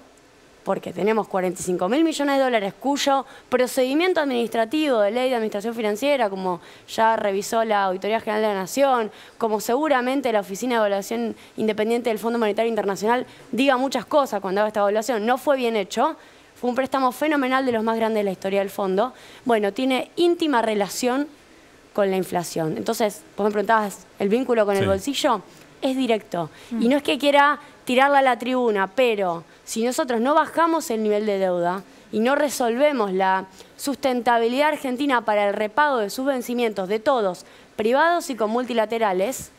porque tenemos 45.000 millones de dólares cuyo procedimiento administrativo de ley de administración financiera, como ya revisó la Auditoría General de la Nación, como seguramente la Oficina de Evaluación Independiente del Fondo Monetario Internacional diga muchas cosas cuando haga esta evaluación, no fue bien hecho. Fue un préstamo fenomenal de los más grandes de la historia del fondo. Bueno, tiene íntima relación con la inflación. Entonces, vos me preguntabas, ¿el vínculo con el bolsillo? Es directo. Y no es que quiera tirarla a la tribuna, pero si nosotros no bajamos el nivel de deuda y no resolvemos la sustentabilidad argentina para el repago de sus vencimientos de todos, privados y con multilaterales,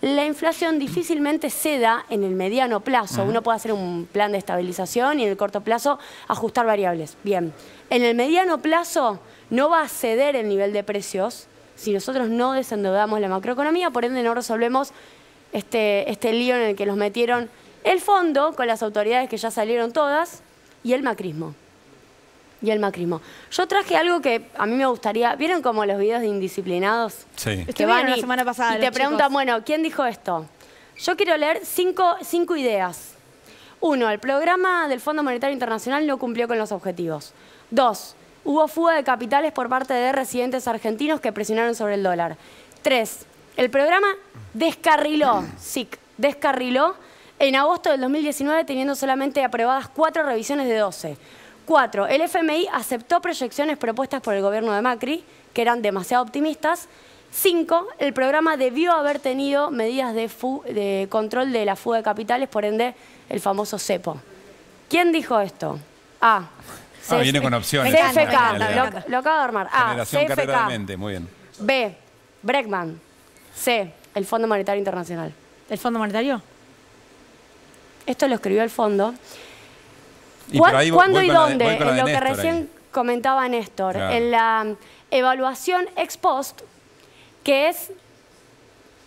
la inflación difícilmente ceda en el mediano plazo. Uno puede hacer un plan de estabilización y en el corto plazo ajustar variables. Bien, en el mediano plazo no va a ceder el nivel de precios si nosotros no desendeudamos la macroeconomía, por ende no resolvemos este lío en el que nos metieron el fondo con las autoridades que ya salieron todas y el macrismo. Yo traje algo que a mí me gustaría... ¿Vieron como los videos de indisciplinados? Sí. Que van la semana pasada, y te preguntan, bueno, ¿quién dijo esto? Yo quiero leer cinco ideas. 1, el programa del Fondo Monetario Internacional no cumplió con los objetivos. 2, hubo fuga de capitales por parte de residentes argentinos que presionaron sobre el dólar. 3, el programa descarriló en agosto del 2019 teniendo solamente aprobadas 4 revisiones de 12. 4, el FMI aceptó proyecciones propuestas por el gobierno de Macri, que eran demasiado optimistas. 5, el programa debió haber tenido medidas de control de la fuga de capitales, por ende, el famoso cepo. ¿Quién dijo esto? A. Viene con opciones. CFK, lo acabo de armar. A. Generación CFK. Carrera de Mente, muy bien. B. Bregman. C. El Fondo Monetario Internacional. ¿El Fondo Monetario? Esto lo escribió el fondo. ¿Cuándo y dónde? En lo que recién comentaba Néstor. Claro. En la evaluación ex post, que es,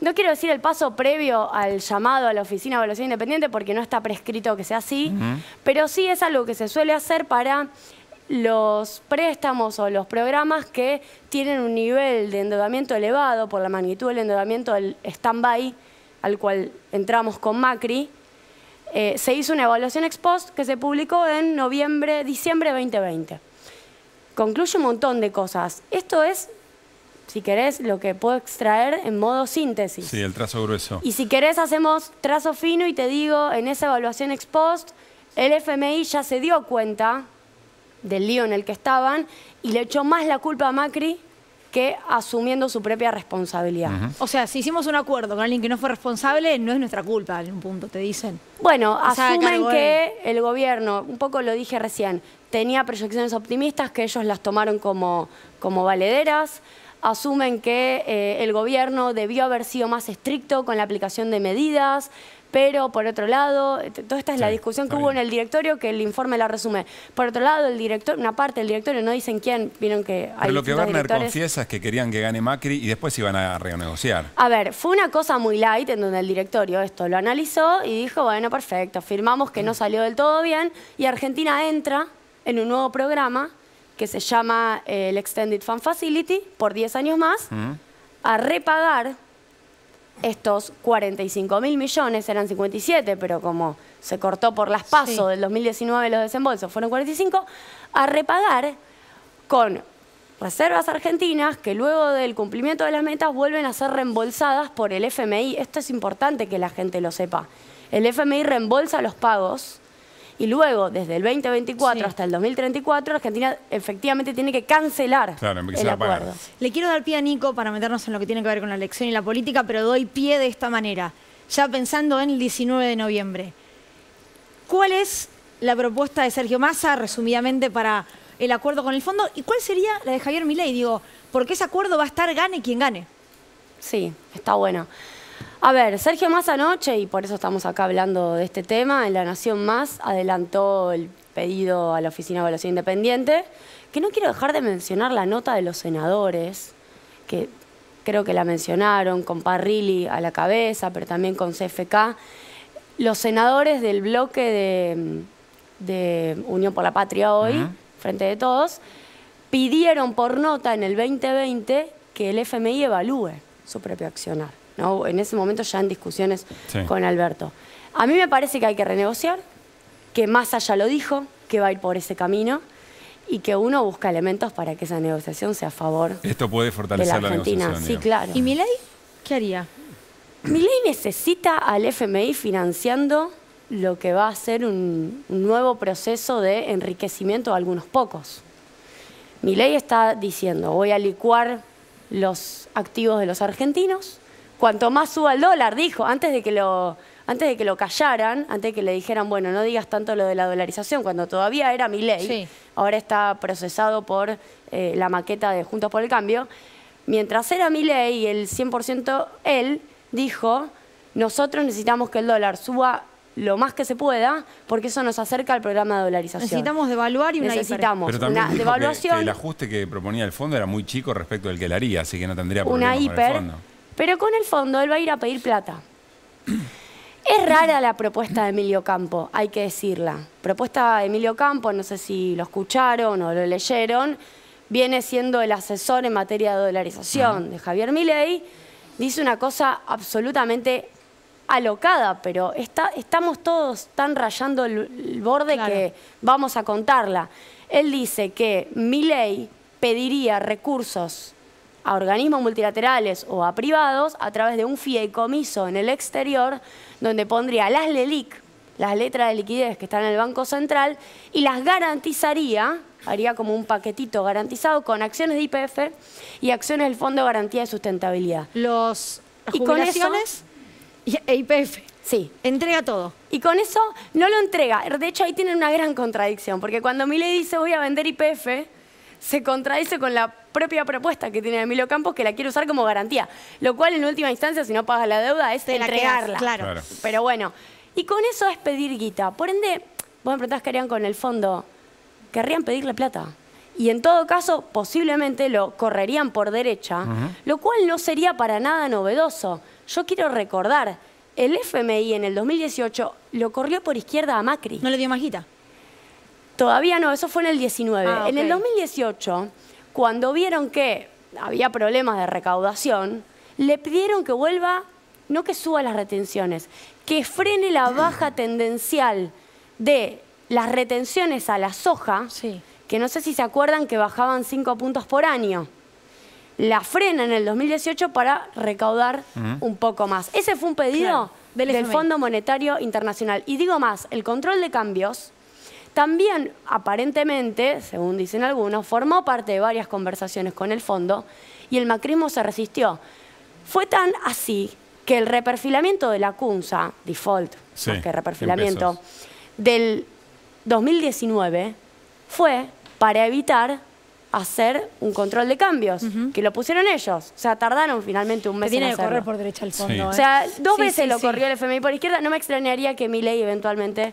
no quiero decir el paso previo al llamado a la Oficina de Evaluación Independiente, porque no está prescrito que sea así, pero sí es algo que se suele hacer para los préstamos o los programas que tienen un nivel de endeudamiento elevado por la magnitud del endeudamiento del stand-by al cual entramos con Macri. Se hizo una evaluación ex post que se publicó en diciembre de 2020. Concluye un montón de cosas. Esto es, si querés, lo que puedo extraer en modo síntesis. Sí, el trazo grueso. Y si querés hacemos trazo fino y te digo, en esa evaluación ex post, el FMI ya se dio cuenta del lío en el que estaban y le echó más la culpa a Macri que asumiendo su propia responsabilidad. O sea, si hicimos un acuerdo con alguien que no fue responsable, no es nuestra culpa, en un punto, te dicen. Bueno, O sea, asumen que el gobierno, un poco lo dije recién, tenía proyecciones optimistas que ellos las tomaron como valederas. asumen que el gobierno debió haber sido más estricto con la aplicación de medidas, pero por otro lado, toda esta es la discusión que hubo en el directorio, que el informe la resume. Por otro lado, el director, una parte del directorio, no dicen quién, vieron que hay Pero lo que Werner directores. confiesa es que querían que gane Macri y después iban a renegociar. A ver, fue una cosa muy light en donde el directorio esto lo analizó y dijo, bueno, perfecto, firmamos que no salió del todo bien y Argentina entra en un nuevo programa que se llama el Extended Fund Facility por 10 años más a repagar estos 45.000 millones, eran 57, pero como se cortó por las PASO del 2019 los desembolsos, fueron 45, a repagar con reservas argentinas que luego del cumplimiento de las metas vuelven a ser reembolsadas por el FMI. Esto es importante que la gente lo sepa. El FMI reembolsa los pagos y luego, desde el 2024 hasta el 2034, Argentina efectivamente tiene que cancelar el acuerdo. Le quiero dar pie a Nico para meternos en lo que tiene que ver con la elección y la política, pero doy pie de esta manera, ya pensando en el 19 de noviembre. ¿Cuál es la propuesta de Sergio Massa, resumidamente, para el acuerdo con el fondo? ¿Y cuál sería la de Javier Milei? Digo, porque ese acuerdo va a estar gane quien gane. Sí, está bueno. A ver, Sergio Massa anoche, y por eso estamos acá hablando de este tema, en La Nación Más adelantó el pedido a la Oficina de Evaluación Independiente, que no quiero dejar de mencionar la nota de los senadores, que creo que la mencionaron, con Parrilli a la cabeza, pero también con CFK. Los senadores del bloque de Unión por la Patria hoy, Frente de Todos, pidieron por nota en el 2020 que el FMI evalúe su propio accionar, ¿no? En ese momento ya en discusiones con Alberto. A mí me parece que hay que renegociar, que Massa ya lo dijo, que va a ir por ese camino y que uno busca elementos para que esa negociación sea a favor Esto puede de fortalecer la la Argentina. negociación. Sí, claro. ¿Y Milei qué haría? Milei necesita al FMI financiando lo que va a ser un nuevo proceso de enriquecimiento de algunos pocos. Milei está diciendo, voy a licuar los activos de los argentinos. Cuanto más suba el dólar, dijo, antes de que lo callaran, antes de que le dijeran, bueno, no digas tanto lo de la dolarización, cuando todavía era Milei, ahora está procesado por la maqueta de Juntos por el Cambio. Mientras era Milei y el 100% él, dijo, nosotros necesitamos que el dólar suba lo más que se pueda, porque eso nos acerca al programa de dolarización. Necesitamos devaluar y una Necesitamos Pero también una dijo devaluación. que el ajuste que proponía el fondo era muy chico respecto del que él haría, así que no tendría problema Una con hiper, el fondo. pero con el fondo él va a ir a pedir plata. Es rara la propuesta de Emilio Campo, hay que decirla. Propuesta de Emilio Campo, no sé si lo escucharon o lo leyeron, viene siendo el asesor en materia de dolarización de Javier Milei. Dice una cosa absolutamente alocada, pero estamos todos tan rayando el borde que vamos a contarla. Él dice que Milei pediría recursos a organismos multilaterales o a privados a través de un fideicomiso en el exterior, donde pondría las LELIC, las letras de liquidez que están en el Banco Central, y las garantizaría, haría como un paquetito garantizado con acciones de YPF y acciones del Fondo de Garantía de Sustentabilidad. Las y con eso, jubilaciones e YPF. Sí. Entrega todo. Y con eso no lo entrega. De hecho, ahí tienen una gran contradicción, porque cuando Milei dice voy a vender YPF, se contradice con la propia propuesta que tiene Emilio Campos, que la quiere usar como garantía. Lo cual, en última instancia, si no pagas la deuda, es entregarla. Claro. Pero bueno, y con eso es pedir guita. Por ende, vos me preguntás qué harían con el fondo. Querrían pedirle plata. Y en todo caso, posiblemente lo correrían por derecha, lo cual no sería para nada novedoso. Yo quiero recordar, el FMI en el 2018 lo corrió por izquierda a Macri. ¿No le dio más guita? Todavía no, eso fue en el 19. Ah, En el 2018, cuando vieron que había problemas de recaudación, le pidieron que vuelva, no que suba las retenciones, que frene la baja tendencial de las retenciones a la soja, que no sé si se acuerdan que bajaban 5 puntos por año. La frena en el 2018 para recaudar un poco más. Ese fue un pedido del Fondo Monetario Internacional. Y digo más, el control de cambios también, aparentemente, según dicen algunos, formó parte de varias conversaciones con el fondo y el macrismo se resistió. Fue tan así que el reperfilamiento de la CUNSA, default, más que reperfilamiento, del 2019 fue para evitar hacer un control de cambios, que lo pusieron ellos. O sea, tardaron finalmente un mes en hacerlo. Tiene que correr por derecha al fondo. O sea, dos veces lo corrió el FMI por izquierda. No me extrañaría que Milei eventualmente,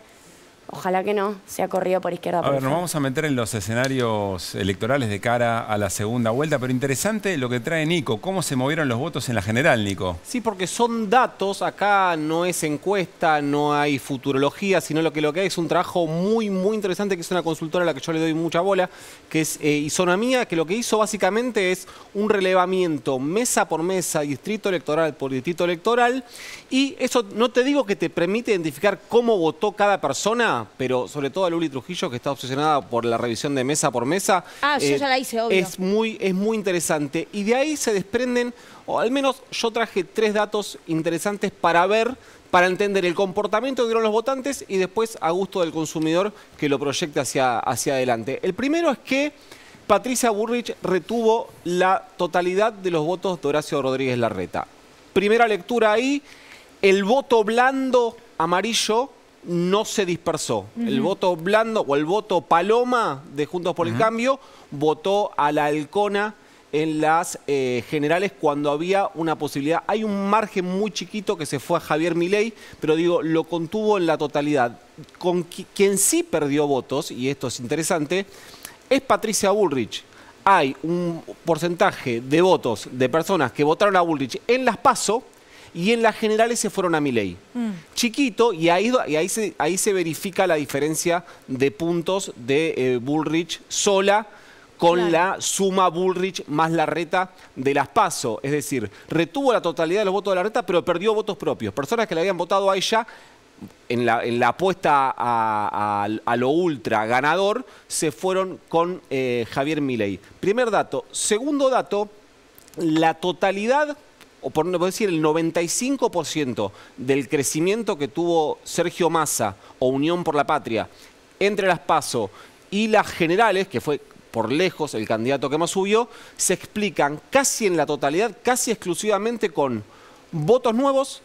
ojalá que no, sea corrido por izquierda. A ver, nos vamos a meter en los escenarios electorales de cara a la segunda vuelta, pero interesante lo que trae Nico. ¿Cómo se movieron los votos en la general, Nico? Sí, porque son datos. Acá no es encuesta, no hay futurología, sino lo que hay es un trabajo muy, muy interesante, que es una consultora a la que yo le doy mucha bola, que es Isonomía, que lo que hizo básicamente es un relevamiento mesa por mesa, distrito electoral por distrito electoral, y eso no te digo que te permite identificar cómo votó cada persona, pero sobre todo a Luli Trujillo, que está obsesionada por la revisión de mesa por mesa. Yo ya la hice, obvio. Es muy interesante. Y de ahí se desprenden, o al menos yo traje 3 datos interesantes para ver, para entender el comportamiento que dieron los votantes y después a gusto del consumidor que lo proyecte hacia adelante. El primero es que Patricia Bullrich retuvo la totalidad de los votos de Horacio Rodríguez Larreta. Primera lectura ahí, el voto blando amarillo no se dispersó. El voto blando o el voto paloma de Juntos por el Cambio votó a la halcona en las generales cuando había una posibilidad. Hay un margen muy chiquito que se fue a Javier Milei, pero digo, lo contuvo en la totalidad. Con quien sí perdió votos, y esto es interesante, es Patricia Bullrich. Hay un porcentaje de votos de personas que votaron a Bullrich en las PASO y en las generales se fueron a Milei. Chiquito, y ahí se verifica la diferencia de puntos de Bullrich sola con la suma Bullrich más Larreta de las PASO. Es decir, retuvo la totalidad de los votos de Larreta, pero perdió votos propios. Personas que le habían votado a ella en la apuesta a lo ultra ganador, se fueron con Javier Milei. Primer dato. Segundo dato, la totalidad, o por no decir el 95% del crecimiento que tuvo Sergio Massa o Unión por la Patria entre las PASO y las generales, que fue por lejos el candidato que más subió, se explican casi en la totalidad, casi exclusivamente con votos nuevos,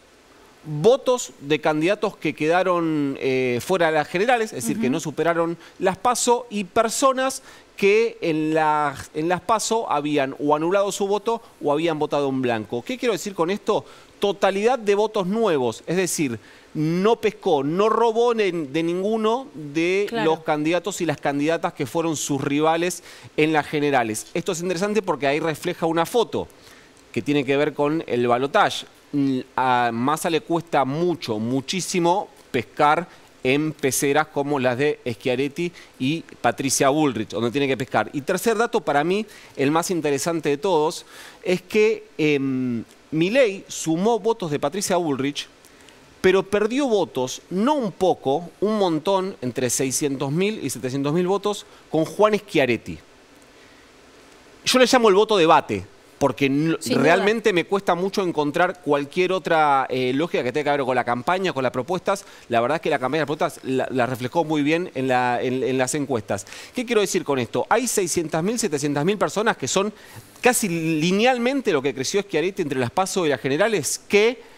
votos de candidatos que quedaron fuera de las generales, es decir, que no superaron las PASO, y personas que en las PASO habían o anulado su voto o habían votado en blanco. ¿Qué quiero decir con esto? Totalidad de votos nuevos, es decir, no pescó, no robó de ninguno de los candidatos y las candidatas que fueron sus rivales en las generales. Esto es interesante porque ahí refleja una foto que tiene que ver con el balotaje. A Massa le cuesta muchísimo pescar en peceras como las de Schiaretti y Patricia Bullrich, donde tiene que pescar. Y tercer dato, para mí, el más interesante de todos, es que Milei sumó votos de Patricia Bullrich, pero perdió votos, no un poco, un montón, entre 600.000 y 700.000 votos, con Juan Schiaretti. Yo le llamo el voto debate, porque realmente me cuesta mucho encontrar cualquier otra lógica que tenga que ver con la campaña, con las propuestas. La verdad es que la campaña de propuestas la reflejó muy bien en las encuestas. ¿Qué quiero decir con esto? Hay 600.000, 700.000 personas que son casi linealmente lo que creció Schiaretti entre las PASO y las generales, que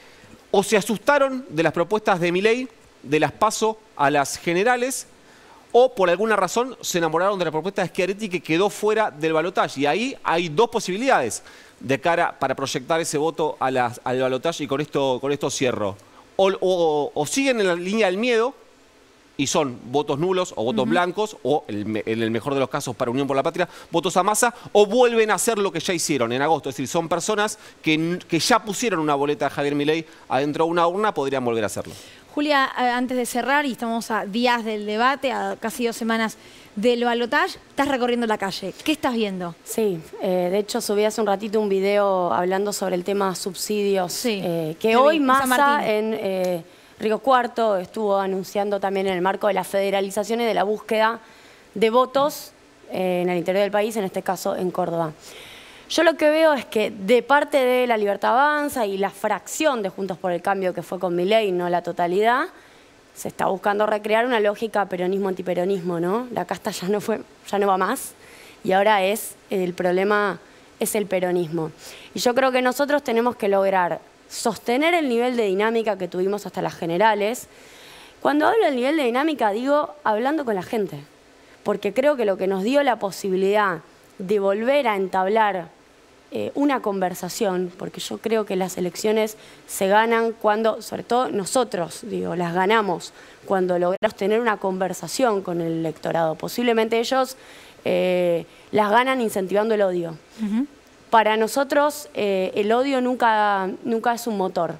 o se asustaron de las propuestas de Milei, de las PASO a las generales, o por alguna razón se enamoraron de la propuesta de Schiaretti que quedó fuera del balotaje. Y ahí hay dos posibilidades de cara para proyectar ese voto al balotaje, y con esto cierro. O siguen en la línea del miedo y son votos nulos o votos blancos, o en el mejor de los casos para Unión por la Patria, votos a Massa, o vuelven a hacer lo que ya hicieron en agosto. Es decir, son personas que ya pusieron una boleta de Javier Milei adentro de una urna, podrían volver a hacerlo. Julia, antes de cerrar, y estamos a días del debate, a casi 2 semanas del balotaje, estás recorriendo la calle. ¿Qué estás viendo? Sí, de hecho subí hace un ratito un video hablando sobre el tema subsidios, que hoy Massa en Río Cuarto estuvo anunciando también en el marco de la federalización y de la búsqueda de votos en el interior del país, en este caso en Córdoba. Yo lo que veo es que de parte de La Libertad Avanza y la fracción de Juntos por el Cambio que fue con Milei, no la totalidad, se está buscando recrear una lógica peronismo-antiperonismo, ¿no? La casta ya no va más, y ahora el problema es el peronismo. Y yo creo que nosotros tenemos que lograr sostener el nivel de dinámica que tuvimos hasta las generales. Cuando hablo del nivel de dinámica, digo hablando con la gente, porque creo que lo que nos dio la posibilidad de volver a entablar una conversación, porque yo creo que las elecciones se ganan cuando, sobre todo nosotros, digo, las ganamos cuando logramos tener una conversación con el electorado. Posiblemente ellos las ganan incentivando el odio. Para nosotros el odio nunca es un motor.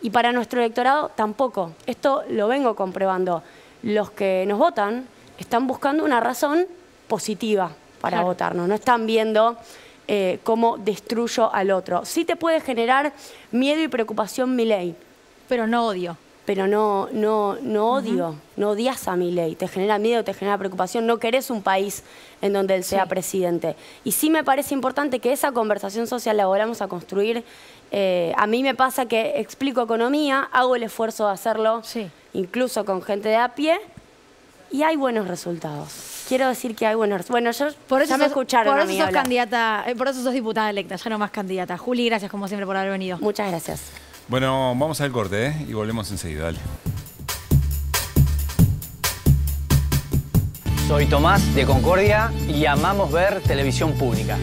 Y para nuestro electorado tampoco. Esto lo vengo comprobando. Los que nos votan están buscando una razón positiva para votarnos. No están viendo cómo destruyo al otro. Sí te puede generar miedo y preocupación Milei. Pero no odio. Pero no odio, no odias a Milei. Te genera miedo, te genera preocupación. No querés un país en donde él sea presidente. Y sí me parece importante que esa conversación social la volvamos a construir. A mí me pasa que explico economía, hago el esfuerzo de hacerlo, incluso con gente de a pie, y hay buenos resultados. Quiero decir que hay buenos... Bueno, ya me escucharon a mí hablar. Candidata, por eso sos diputada electa, ya no más candidata. Juli, gracias como siempre por haber venido. Muchas gracias. Bueno, vamos al corte, y volvemos enseguida, dale. Soy Tomás de Concordia y amamos ver televisión pública.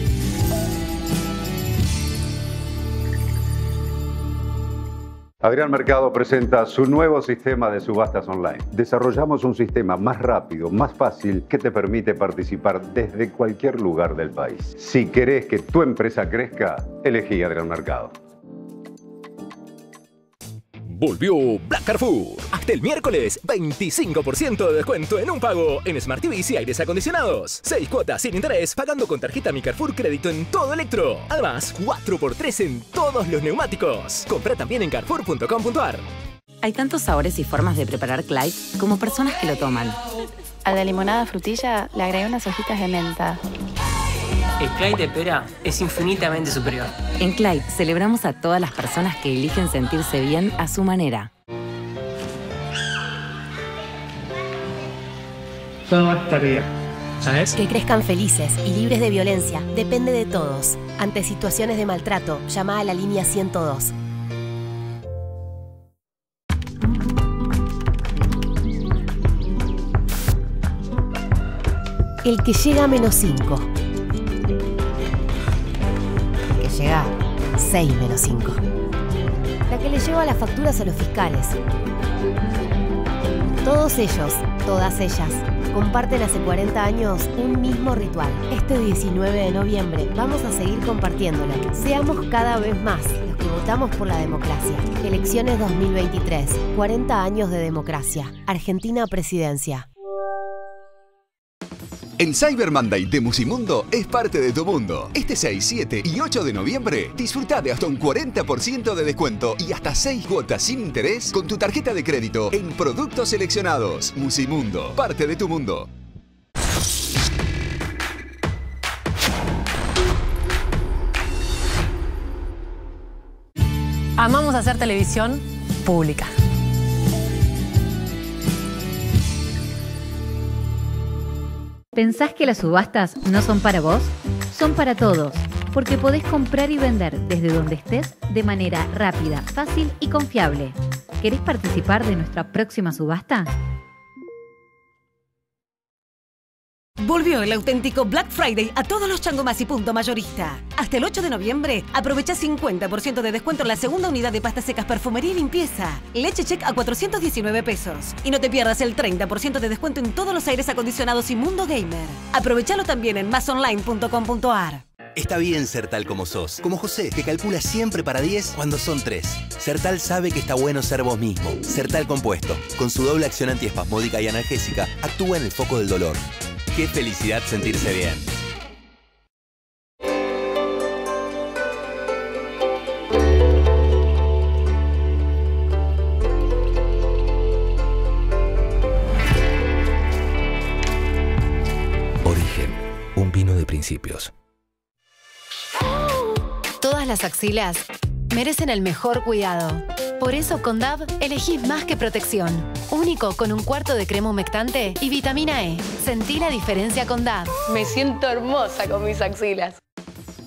Adrián Mercado presenta su nuevo sistema de subastas online. Desarrollamos un sistema más rápido, más fácil, que te permite participar desde cualquier lugar del país. Si querés que tu empresa crezca, elegí Adrián Mercado. Volvió Black Carrefour. Hasta el miércoles, 25% de descuento en un pago en Smart TVs y aires acondicionados. 6 cuotas sin interés pagando con tarjeta Mi Carrefour Crédito en todo Electro. Además, 4x3 en todos los neumáticos. Compra también en carrefour.com.ar. Hay tantos sabores y formas de preparar Clyde como personas que lo toman. A la limonada frutilla le agregué unas hojitas de menta. El Clyde de pera es infinitamente superior. En Clyde celebramos a todas las personas que eligen sentirse bien a su manera. Todo va a estar bien. ¿Sabes? Que crezcan felices y libres de violencia depende de todos. Ante situaciones de maltrato, llama a la línea 102. El que llega a -5. Llega 6 menos 5. La que le lleva las facturas a los fiscales. Todos ellos, todas ellas, comparten hace 40 años un mismo ritual. Este 19 de noviembre vamos a seguir compartiéndolo. Seamos cada vez más los que votamos por la democracia. Elecciones 2023. 40 años de democracia. Argentina Presidencia. El Cyber Monday de Musimundo es parte de tu mundo. Este 6, 7 y 8 de noviembre, disfruta de hasta un 40% de descuento y hasta 6 cuotas sin interés con tu tarjeta de crédito en productos seleccionados. Musimundo, parte de tu mundo. Amamos hacer televisión pública. ¿Pensás que las subastas no son para vos? Son para todos, porque podés comprar y vender desde donde estés de manera rápida, fácil y confiable. ¿Querés participar de nuestra próxima subasta? Volvió el auténtico Black Friday a todos los Changomás y Punto Mayorista. Hasta el 8 de noviembre, aprovecha 50% de descuento en la segunda unidad de pastas secas, perfumería y limpieza. Leche Check a 419 pesos. Y no te pierdas el 30% de descuento en todos los aires acondicionados y Mundo Gamer. Aprovechalo también en masonline.com.ar. Está bien ser tal como sos. Como José, que calcula siempre para 10 cuando son 3. Sertal sabe que está bueno ser vos mismo. Sertal Compuesto, con su doble acción antiespasmódica y analgésica, actúa en el foco del dolor. Qué felicidad sentirse bien. Origen, un vino de principios. Todas las axilas merecen el mejor cuidado. Por eso con Dove elegís más que protección. Único con un cuarto de crema humectante y vitamina E. Sentí la diferencia con Dove. Me siento hermosa con mis axilas.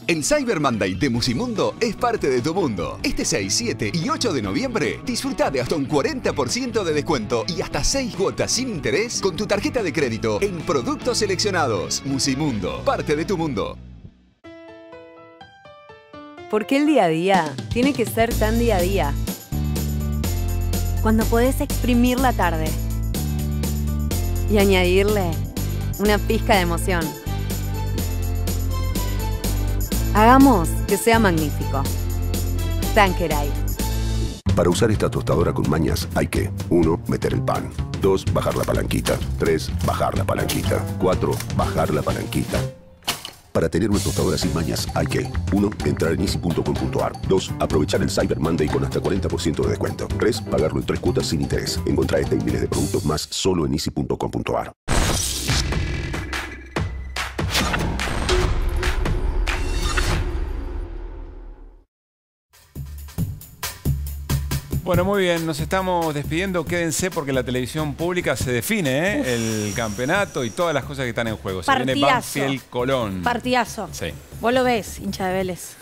El Cyber Monday de Musimundo es parte de tu mundo. Este 6, 7 y 8 de noviembre, disfruta de hasta un 40% de descuento y hasta 6 cuotas sin interés con tu tarjeta de crédito en productos seleccionados. Musimundo, parte de tu mundo. ¿Por qué el día a día tiene que ser tan día a día? Cuando podés exprimir la tarde y añadirle una pizca de emoción. Hagamos que sea magnífico. Tanqueray. Para usar esta tostadora con mañas hay que 1. Meter el pan. 2. Bajar la palanquita. 3. Bajar la palanquita. 4. Bajar la palanquita. Para tener una tostadora sin mañas hay que 1. Entrar en easy.com.ar. 2. Aprovechar el Cyber Monday con hasta 40% de descuento. 3. Pagarlo en 3 cuotas sin interés. Encontrá este y miles de productos más solo en easy.com.ar. Bueno, muy bien, nos estamos despidiendo. Quédense porque la televisión pública se define, el campeonato y todas las cosas que están en juego. Se viene Banfield Colón. Partidazo. Sí. Vos lo ves, hincha de Vélez.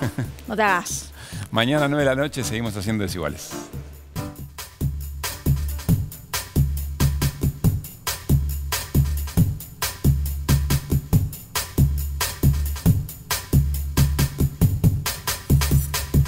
No te hagas. Mañana 9 de la noche seguimos haciendo Desiguales.